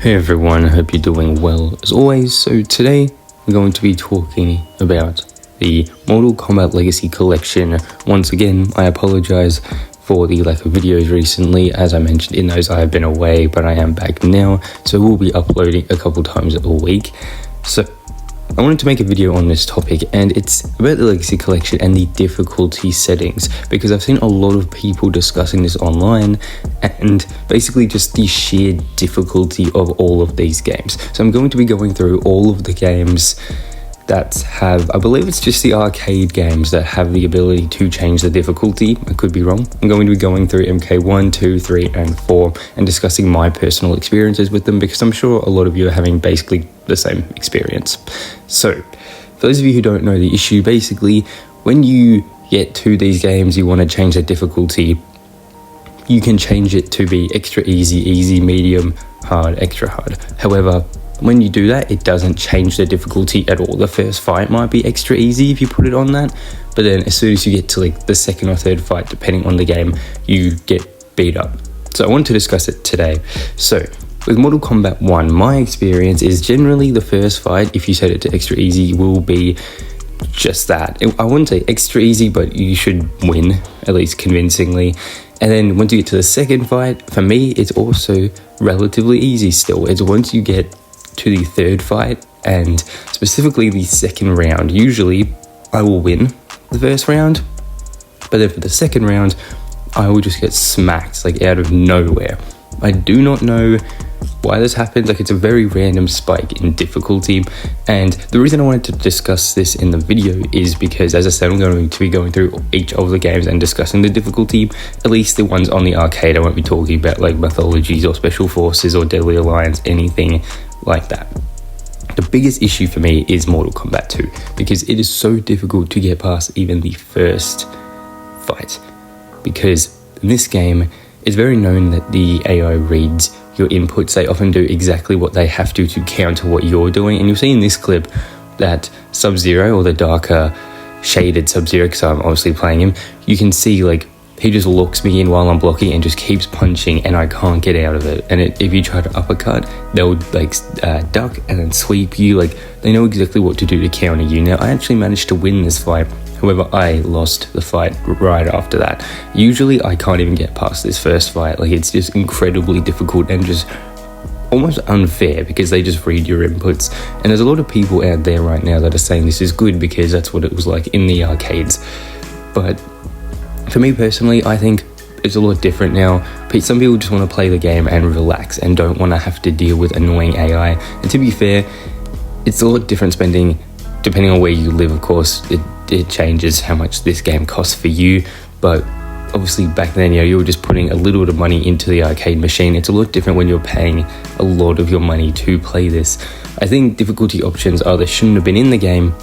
Hey everyone, I hope you're doing well as always. So today we're going to be talking about the Mortal Kombat Legacy Collection. Once again, I apologize for the lack of videos recently. As I mentioned in those, I have been away, but I am back now, so we'll be uploading a couple times a week. So I wanted to make a video on this topic, and it's about the Legacy Collection and the difficulty settings, because I've seen a lot of people discussing this online and basically just the sheer difficulty of all of these games. So I'm going to be going through all of the games that have, I believe it's just the arcade games that have the ability to change the difficulty. I could be wrong. I'm going to be going through MK1, 2, 3, and 4 and discussing my personal experiences with them, because I'm sure a lot of you are having basically the same experience. So, for those of you who don't know the issue, basically, when you get to these games, you want to change the difficulty, you can change it to be extra easy, easy, medium, hard, extra hard. However, when you do that, it doesn't change the difficulty at all. The first fight might be extra easy if you put it on that, but then as soon as you get to like the second or third fight, depending on the game, you get beat up. So I want to discuss it today. So with Mortal Kombat 1, my experience is generally the first fight, if you set it to extra easy, will be just that. I wouldn't say extra easy, but you should win, at least convincingly. And then once you get to the second fight, for me, it's also relatively easy still. It's once you get to the third fight, and specifically the second round, usually I will win the first round, but then for the second round, I will just get smacked, like out of nowhere. I do not know why this happens. Like, it's a very random spike in difficulty, and the reason I wanted to discuss this in the video is because, as I said, I'm going to be going through each of the games and discussing the difficulty, at least the ones on the arcade. I won't be talking about like Mythologies or Special Forces or Deadly Alliance, anything like that. The biggest issue for me is Mortal Kombat 2, because it is so difficult to get past even the first fight, because in this game, it's very known that the AI reads your inputs. They often do exactly what they have to counter what you're doing, and you'll see in this clip that Sub-Zero, or the darker shaded Sub-Zero, because I'm obviously playing him, you can see like he just looks me in while I'm blocking and just keeps punching, and I can't get out of it. And if you try to uppercut, they'll like duck and then sweep you. Like, they know exactly what to do to counter you. Now, I actually managed to win this fight. However, I lost the fight right after that. Usually, I can't even get past this first fight. Like, it's just incredibly difficult and just almost unfair, because they just read your inputs. And there's a lot of people out there right now that are saying this is good because that's what it was like in the arcades. But for me personally, I think it's a lot different now. Some people just want to play the game and relax and don't want to have to deal with annoying AI. And to be fair, it's a lot different spending, depending on where you live, of course. It changes how much this game costs for you. But obviously back then, you were just putting a little bit of money into the arcade machine. It's a lot different when you're paying a lot of your money to play this. I think difficulty options either shouldn't have been in the game,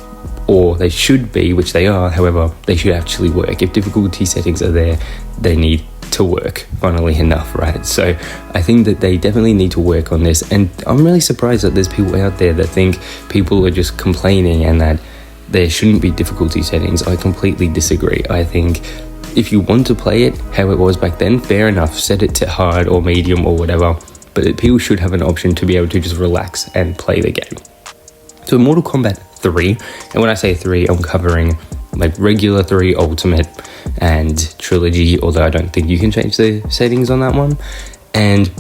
or they should be, which they are. However, they should actually work. If difficulty settings are there, they need to work, funnily enough, right? So I think that they definitely need to work on this, and I'm really surprised that there's people out there that think people are just complaining and that there shouldn't be difficulty settings. I completely disagree. I think if you want to play it how it was back then, fair enough, set it to hard or medium or whatever, but people should have an option to be able to just relax and play the game. So Mortal Kombat 3, and when I say 3, I'm covering like regular 3, Ultimate, and Trilogy, although I don't think you can change the settings on that one. And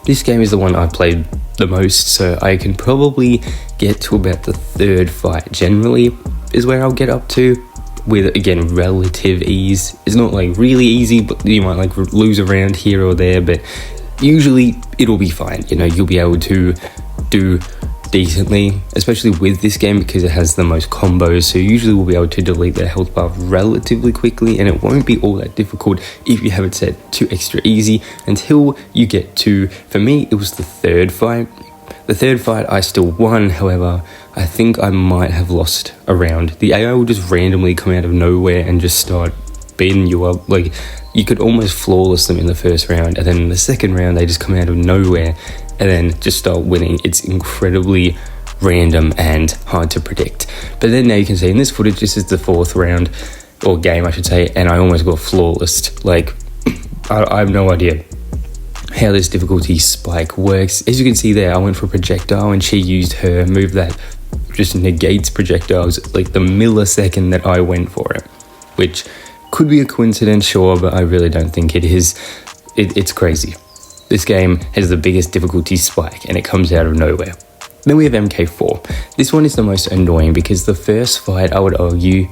this game is the one I played the most, so I can probably get to about the third fight generally is where I'll get up to, with, again, relative ease. It's not like really easy, but you might like lose a round here or there, but usually it'll be fine. You'll be able to do decently, especially with this game, because it has the most combos, so usually we'll be able to delete their health bar relatively quickly, and it won't be all that difficult if you have it set to extra easy until you get to, for me, it was the third fight. The third fight I still won, however, I think I might have lost a round. The AI will just randomly come out of nowhere and just start beating you up. Like, you could almost flawless them in the first round, and then in the second round they just come out of nowhere and then just start winning. It's incredibly random and hard to predict. But then now you can see in this footage, this is the fourth round, or game I should say, and I almost got flawless. Like, I have no idea how this difficulty spike works. As you can see there, I went for projectile and she used her move that just negates projectiles like the millisecond that I went for it, which could be a coincidence, sure, but I really don't think it is. It's crazy. This game has the biggest difficulty spike and it comes out of nowhere. Then we have MK4. This one is the most annoying because the first fight, I would argue,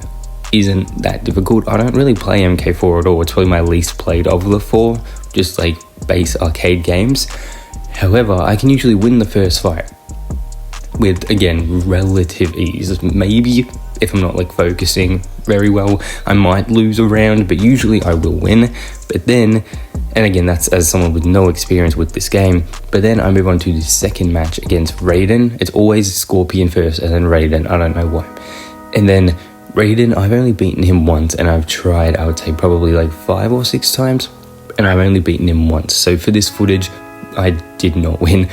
isn't that difficult. I don't really play MK4 at all. It's probably my least played of the four, just like base arcade games. However, I can usually win the first fight with, again, relative ease. Maybe if I'm not like focusing very well, I might lose a round, but usually I will win. But then, and again, that's as someone with no experience with this game, but then I move on to the second match against Raiden. It's always Scorpion first and then Raiden, I don't know why. And then Raiden, I've only beaten him once, and I've tried, I would say probably like 5 or 6 times, and I've only beaten him once. So for this footage, I did not win.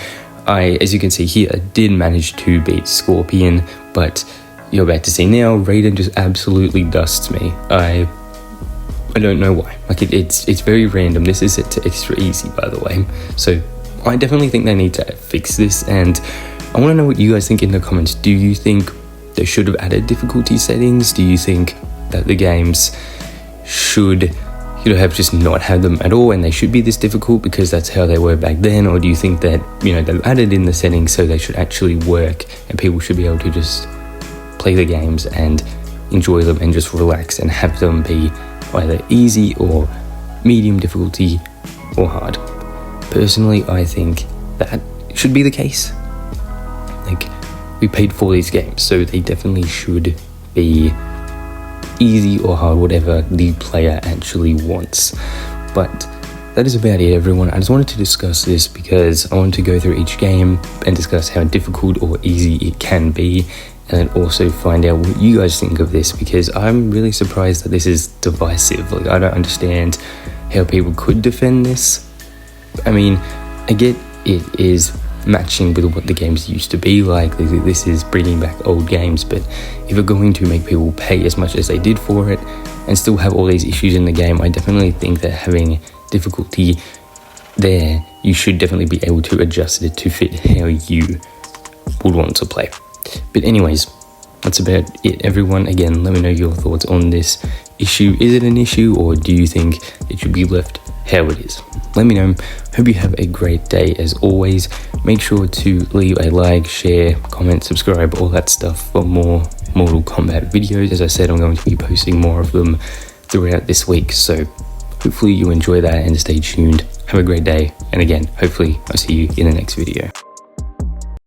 As you can see here, I did manage to beat Scorpion, but you're about to see now, Raiden just absolutely dusts me. I don't know why. Like it's very random. This is set to extra easy, by the way. So I definitely think they need to fix this, and I want to know what you guys think in the comments. Do you think they should have added difficulty settings? Do you think that the games should, have just not had them at all and they should be this difficult because that's how they were back then? Or do you think that, they've added in the settings so they should actually work and people should be able to just play the games and enjoy them and just relax and have them be either easy or medium difficulty or hard? Personally, I think that should be the case. Like, we paid for these games, so they definitely should be easy or hard, whatever the player actually wants. But that is about it, everyone. I just wanted to discuss this because I wanted to go through each game and discuss how difficult or easy it can be, and then also find out what you guys think of this, because I'm really surprised that this is divisive. Like, I don't understand how people could defend this. I mean, I get it is matching with what the games used to be like. This is bringing back old games, but if you're going to make people pay as much as they did for it and still have all these issues in the game, I definitely think that having difficulty there, you should definitely be able to adjust it to fit how you would want to play. But anyways, that's about it, everyone. Again, let me know your thoughts on this issue. Is it an issue, or do you think it should be left how it is? Let me know. Hope you have a great day. As always, make sure to leave a like, share, comment, subscribe, all that stuff for more Mortal Kombat videos. As I said, I'm going to be posting more of them throughout this week, so hopefully you enjoy that and stay tuned. Have a great day, and again, hopefully I'll see you in the next video.